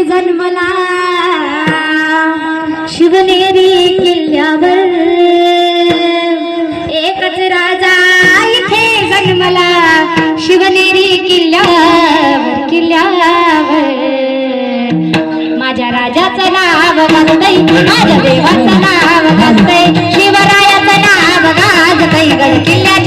जन्मला शिवनेरी किल्ल्यावर एकच राजा इथे जन्मला शिवनेरी किल्ल्यावर माझ्या राजाचं नाव गाजतय माझ्या देवाचं नाव गाजतय शिवरायाचं नाव गाजतय गड किल्ल्यात